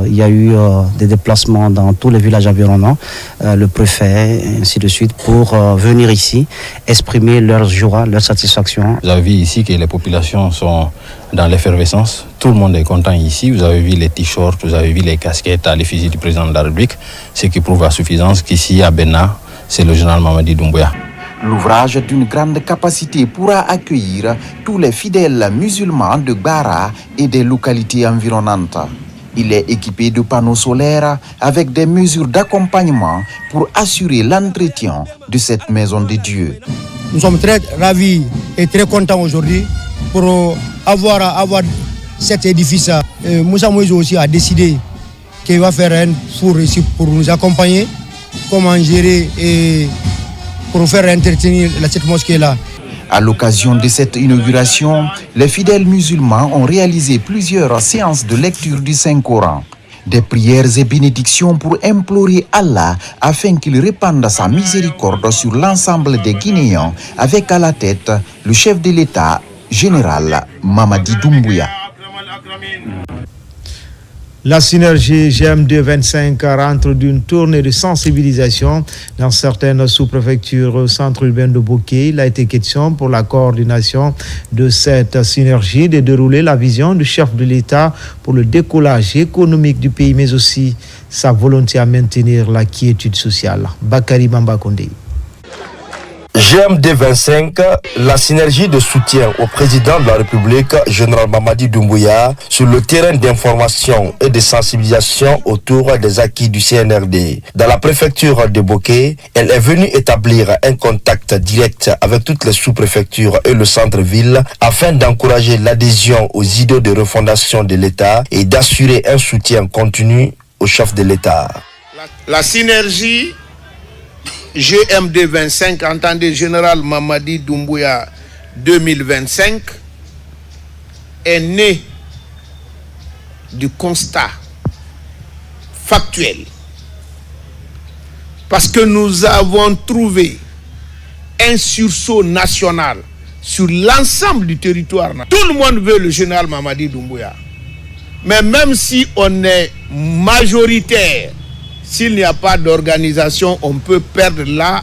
Il y a eu des déplacements dans tous les villages environnants, le préfet, ainsi de suite, pour venir ici exprimer leur joie, leur satisfaction. Vous avez vu ici que les populations sont dans l'effervescence. Tout le monde est content ici. Vous avez vu les t-shirts, vous avez vu les casquettes à l'effigie du président de la République, ce qui prouve à suffisance qu'ici à Benna, c'est le général Mamadi Doumbouya. L'ouvrage d'une grande capacité pourra accueillir tous les fidèles musulmans de Gbara et des localités environnantes. Il est équipé de panneaux solaires avec des mesures d'accompagnement pour assurer l'entretien de cette maison de Dieu. Nous sommes très ravis et très contents aujourd'hui pour avoir cet édifice. Moussa Moïse aussi a décidé qu'il va faire un four ici pour nous accompagner, comment gérer et pour faire entretenir cette mosquée-là. À l'occasion de cette inauguration, les fidèles musulmans ont réalisé plusieurs séances de lecture du Saint-Coran. Des prières et bénédictions pour implorer Allah afin qu'il répande sa miséricorde sur l'ensemble des Guinéens, avec à la tête le chef de l'État, général Mamadi Doumbouya. La synergie GM2 25 rentre d'une tournée de sensibilisation dans certaines sous-préfectures au centre urbain de Bokeh. Il a été question pour la coordination de cette synergie de dérouler la vision du chef de l'État pour le décollage économique du pays, mais aussi sa volonté à maintenir la quiétude sociale. Bakary Bambakonde. GMD 25, la synergie de soutien au président de la République, général Mamadi Doumbouya, sur le terrain d'information et de sensibilisation autour des acquis du CNRD. Dans la préfecture de Bokeh, elle est venue établir un contact direct avec toutes les sous-préfectures et le centre-ville afin d'encourager l'adhésion aux idées de refondation de l'État et d'assurer un soutien continu au chef de l'État. La synergie GMD 25, entendez Général Mamadi Doumbouya 2025, est née du constat factuel. Parce que nous avons trouvé un sursaut national sur l'ensemble du territoire. Tout le monde veut le général Mamadi Doumbouya. Mais même si on est majoritaire, s'il n'y a pas d'organisation, on peut perdre là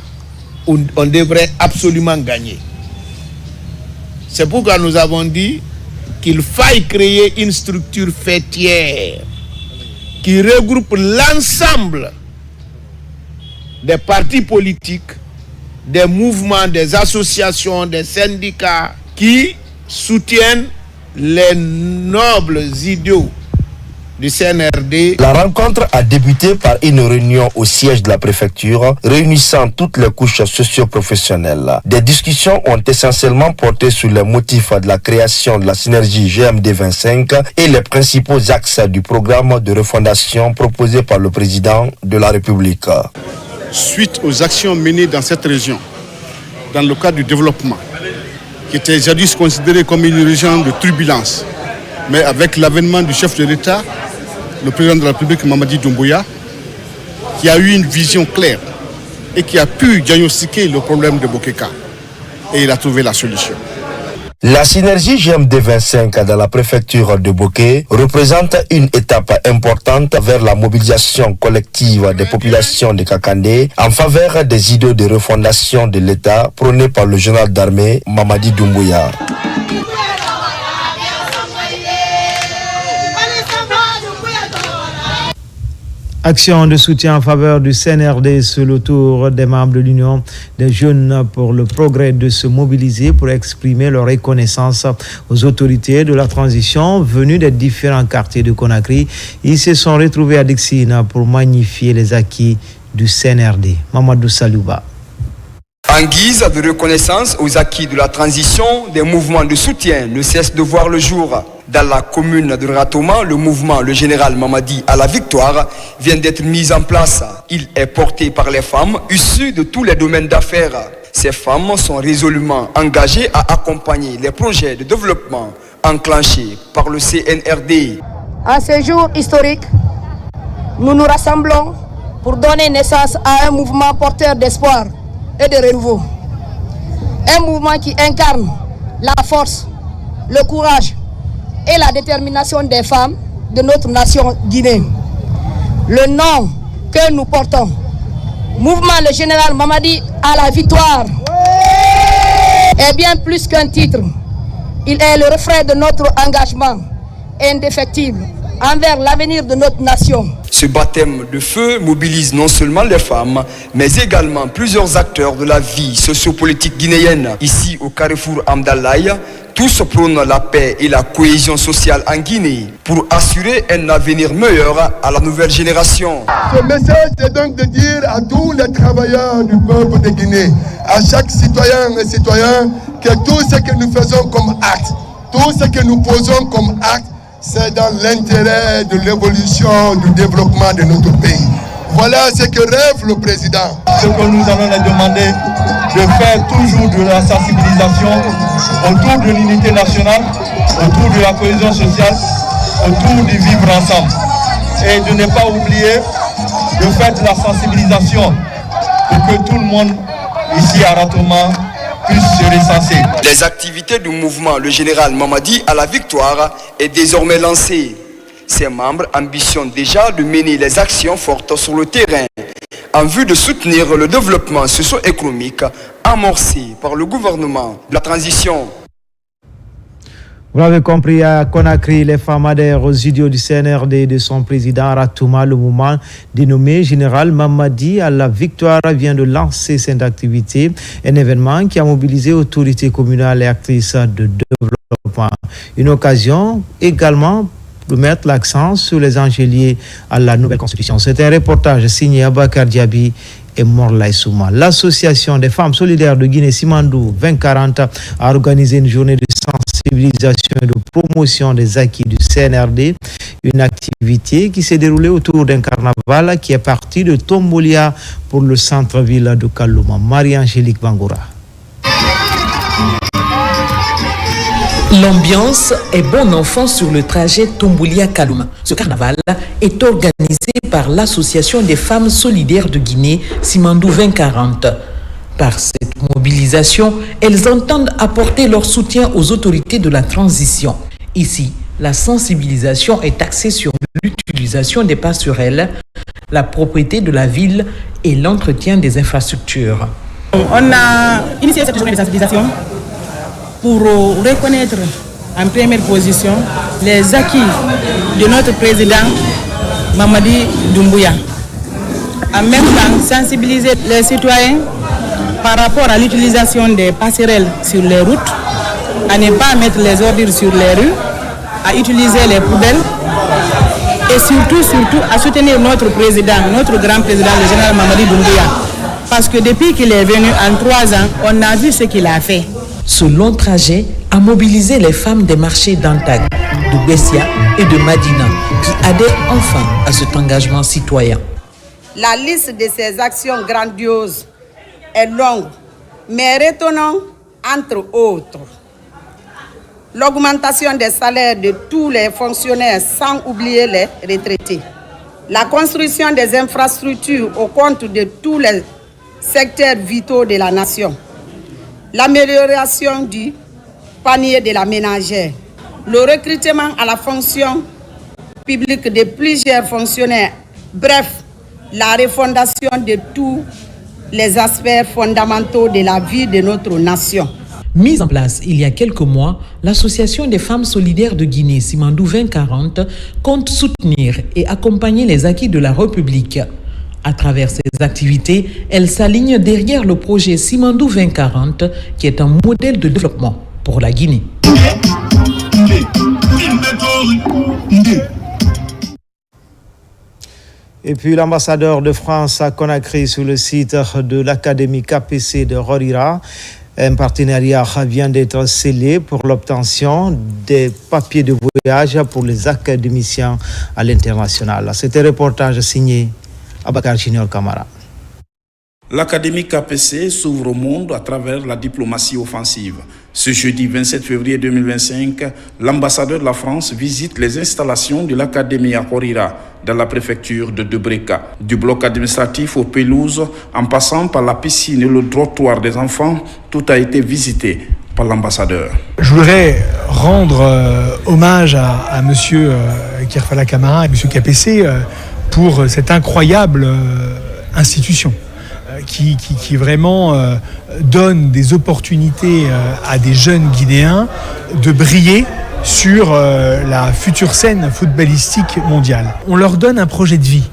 où on devrait absolument gagner. C'est pourquoi nous avons dit qu'il faille créer une structure fêtière qui regroupe l'ensemble des partis politiques, des mouvements, des associations, des syndicats qui soutiennent les nobles idéaux du CNRD. La rencontre a débuté par une réunion au siège de la préfecture réunissant toutes les couches socio-professionnelles. Des discussions ont essentiellement porté sur les motifs de la création de la synergie GMD 25 et les principaux axes du programme de refondation proposé par le président de la République. Suite aux actions menées dans cette région, dans le cadre du développement, qui était jadis considérée comme une région de turbulence, mais avec l'avènement du chef de l'État, le président de la République Mamadi Doumbouya, qui a eu une vision claire et qui a pu diagnostiquer le problème de Bokeka. Et il a trouvé la solution. La synergie GMD 25 dans la préfecture de Bokeh représente une étape importante vers la mobilisation collective des populations de Kakandé en faveur des idées de refondation de l'État prônées par le général d'armée Mamadi Doumbouya. Action de soutien en faveur du CNRD sur le tour des membres de l'Union des jeunes pour le progrès de se mobiliser pour exprimer leur reconnaissance aux autorités de la transition venues des différents quartiers de Conakry. Ils se sont retrouvés à Dixine pour magnifier les acquis du CNRD. Mamadou Salouba. En guise de reconnaissance aux acquis de la transition, des mouvements de soutien ne cessent de voir le jour. Dans la commune de Ratoma, le mouvement Le Général Mamadi à la victoire vient d'être mis en place. Il est porté par les femmes issues de tous les domaines d'affaires. Ces femmes sont résolument engagées à accompagner les projets de développement enclenchés par le CNRD. En ce jour historique, nous nous rassemblons pour donner naissance à un mouvement porteur d'espoir et de renouveau. Un mouvement qui incarne la force, le courage et la détermination des femmes de notre nation guinéenne. Le nom que nous portons, Mouvement Le Général Mamadi à la victoire, est bien plus qu'un titre. Il est le reflet de notre engagement indéfectible envers l'avenir de notre nation. Ce baptême de feu mobilise non seulement les femmes, mais également plusieurs acteurs de la vie sociopolitique guinéenne. Ici, au carrefour Amdalaï, tous prônent la paix et la cohésion sociale en Guinée pour assurer un avenir meilleur à la nouvelle génération. Ce message est donc de dire à tous les travailleurs du peuple de Guinée, à chaque citoyen et citoyen, que tout ce que nous faisons comme acte, tout ce que nous posons comme acte, c'est dans l'intérêt de l'évolution, du développement de notre pays. Voilà ce que rêve le président. Ce que nous allons leur demander de faire toujours de la sensibilisation autour de l'unité nationale, autour de la cohésion sociale, autour du vivre ensemble. Et de ne pas oublier de faire de la sensibilisation pour que tout le monde ici à Ratoma puisse se recenser. Les activités du mouvement Le Général Mamadi à la victoire est désormais lancée. Ses membres ambitionnent déjà de mener les actions fortes sur le terrain en vue de soutenir le développement socio-économique amorcé par le gouvernement de la transition. Vous l'avez compris, à Conakry, les femmes adhèrent aux idéaux du CNRD de son président Ratouma. Le mouvement dénommé Général Mamadi à la victoire vient de lancer cette activité, un événement qui a mobilisé autorités communales et actrices de développement. Une occasion également de mettre l'accent sur les enjeux liés à la nouvelle constitution. C'est un reportage signé Abakar Diaby et Morlaï Souma. L'association des femmes solidaires de Guinée Simandou 2040 a organisé une journée de sensibilisation et de promotion des acquis du CNRD, une activité qui s'est déroulée autour d'un carnaval qui est parti de Tombolia pour le centre-ville de Kalouma. Marie-Angélique Bangoura. L'ambiance est bon enfant sur le trajet Tombolia-Kalouma. Ce carnaval est organisé par l'Association des femmes solidaires de Guinée, Simandou 2040. Par cette mobilisation, elles entendent apporter leur soutien aux autorités de la transition. Ici, la sensibilisation est axée sur l'utilisation des passerelles, la propriété de la ville et l'entretien des infrastructures. On a initié cette journée de sensibilisation pour reconnaître en première position les acquis de notre président Mamadi Doumbouya. En même temps, sensibiliser les citoyens par rapport à l'utilisation des passerelles sur les routes, à ne pas mettre les ordures sur les rues, à utiliser les poubelles et surtout à soutenir notre président, notre grand président, le général Mamadi Doumbouya. Parce que depuis qu'il est venu en 3 ans, on a vu ce qu'il a fait. Ce long trajet a mobilisé les femmes des marchés d'Antag, de Bessia et de Madina qui adhèrent enfin à cet engagement citoyen. La liste de ces actions grandioses est longue, mais retenons entre autres l'augmentation des salaires de tous les fonctionnaires sans oublier les retraités, la construction des infrastructures au compte de tous les secteurs vitaux de la nation, l'amélioration du panier de la ménagère, le recrutement à la fonction publique de plusieurs fonctionnaires, bref, la refondation de tous les aspects fondamentaux de la vie de notre nation. Mise en place il y a quelques mois, l'Association des femmes solidaires de Guinée, Simandou 2040, compte soutenir et accompagner les acquis de la République. À travers ces activités, elle s'aligne derrière le projet Simandou 2040, qui est un modèle de développement pour la Guinée. Et puis l'ambassadeur de France à Conakry sur le site de l'Académie KPC de Rorira. Un partenariat vient d'être scellé pour l'obtention des papiers de voyage pour les académiciens à l'international. C'était un reportage signé Abakar Junior Kamara. L'Académie KPC s'ouvre au monde à travers la diplomatie offensive. Ce jeudi 27 février 2025, l'ambassadeur de la France visite les installations de l'Académie à Rorira, dans la préfecture de Debreka. Du bloc administratif aux pelouses, en passant par la piscine et le trottoir des enfants, tout a été visité par l'ambassadeur. Je voudrais rendre hommage à M. Kirfala Kamara et M. KPC pour cette incroyable institution qui vraiment donne des opportunités à des jeunes Guinéens de briller sur la future scène footballistique mondiale. On leur donne un projet de vie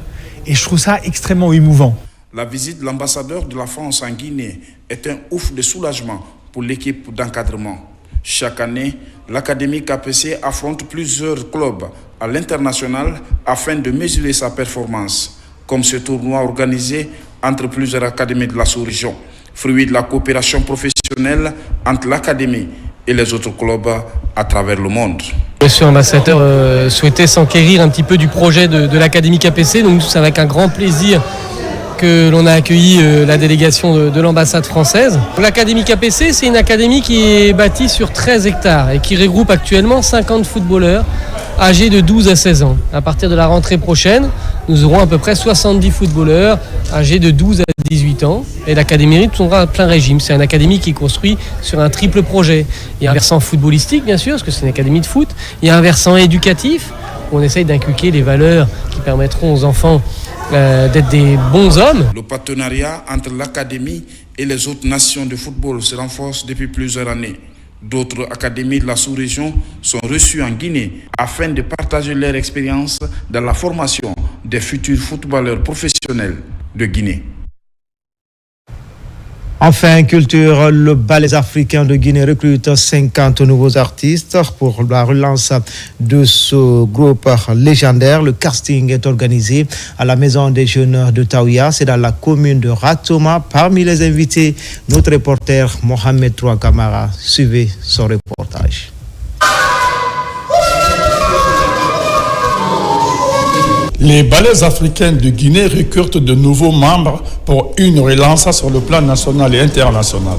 et je trouve ça extrêmement émouvant. La visite de l'ambassadeur de la France en Guinée est un ouf de soulagement pour l'équipe d'encadrement. Chaque année, l'Académie KPC affronte plusieurs clubs à l'international afin de mesurer sa performance, comme ce tournoi organisé entre plusieurs académies de la sous-région, fruit de la coopération professionnelle entre l'Académie et les autres clubs à travers le monde. Monsieur l'ambassadeur souhaitait s'enquérir un petit peu du projet de l'Académie KPC, donc c'est avec un grand plaisir que l'on a accueilli la délégation de l'ambassade française. L'Académie KPC, c'est une académie qui est bâtie sur 13 hectares et qui regroupe actuellement 50 footballeurs âgés de 12 à 16 ans. À partir de la rentrée prochaine, nous aurons à peu près 70 footballeurs âgés de 12 à 18 ans et l'académie tournera à plein régime. C'est une académie qui est construite sur un triple projet. Il y a un versant footballistique, bien sûr, parce que c'est une académie de foot. Il y a un versant éducatif, où on essaye d'inculquer les valeurs qui permettront aux enfants d'être des bons hommes. Le partenariat entre l'académie et les autres nations de football se renforce depuis plusieurs années. D'autres académies de la sous-région sont reçues en Guinée afin de partager leur expérience dans la formation des futurs footballeurs professionnels de Guinée. Enfin, culture, le Ballet africain de Guinée recrute 50 nouveaux artistes pour la relance de ce groupe légendaire. Le casting est organisé à la Maison des Jeunes de Taouya, c'est dans la commune de Ratoma. Parmi les invités, notre reporter Mohamed Troua Kamara. Suivez son reportage. Les ballets africains de Guinée recrutent de nouveaux membres pour une relance sur le plan national et international.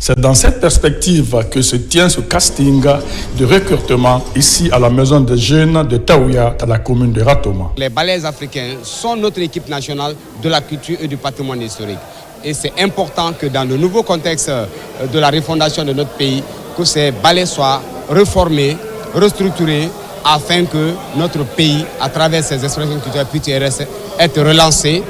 C'est dans cette perspective que se tient ce casting de recrutement ici à la Maison des Jeunes de Taouya, dans la commune de Ratoma. Les ballets africains sont notre équipe nationale de la culture et du patrimoine historique. Et c'est important que dans le nouveau contexte de la refondation de notre pays, que ces ballets soient reformés, restructurés, afin que notre pays, à travers ses expressions culturelles, puisse être relancé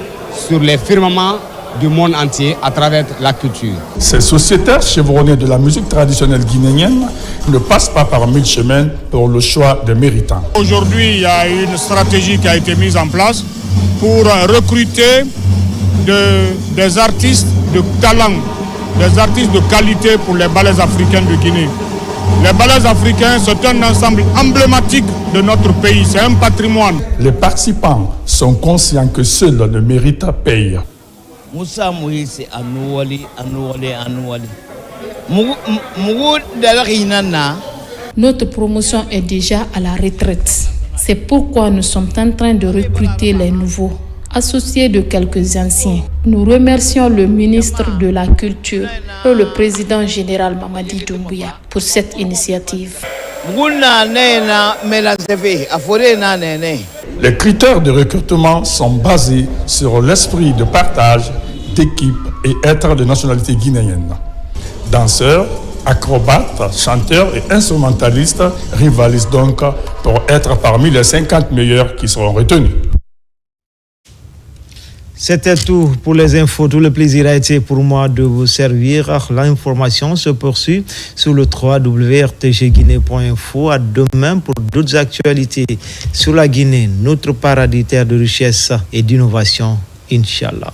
sur les firmaments du monde entier à travers la culture. Ces sociétaires chevronnés de la musique traditionnelle guinéenne ne passent pas par mille chemins pour le choix des méritants. Aujourd'hui, il y a une stratégie qui a été mise en place pour recruter des artistes de talent, des artistes de qualité pour les ballets africains de Guinée. Les ballets africains, c'est un ensemble emblématique de notre pays, c'est un patrimoine. Les participants sont conscients que seul le mérite paye. Notre promotion est déjà à la retraite. C'est pourquoi nous sommes en train de recruter les nouveaux, associés de quelques anciens. Nous remercions le ministre de la Culture et le président général Mamadi Doumbouya pour cette initiative. Les critères de recrutement sont basés sur l'esprit de partage, d'équipe et être de nationalité guinéenne. Danseurs, acrobates, chanteurs et instrumentalistes rivalisent donc pour être parmi les 50 meilleurs qui seront retenus. C'était tout pour les infos. Tout le plaisir a été pour moi de vous servir. L'information se poursuit sur le www.rtgguinée.info. À demain pour d'autres actualités sur la Guinée, notre paradis terre de richesse et d'innovation. Inch'Allah.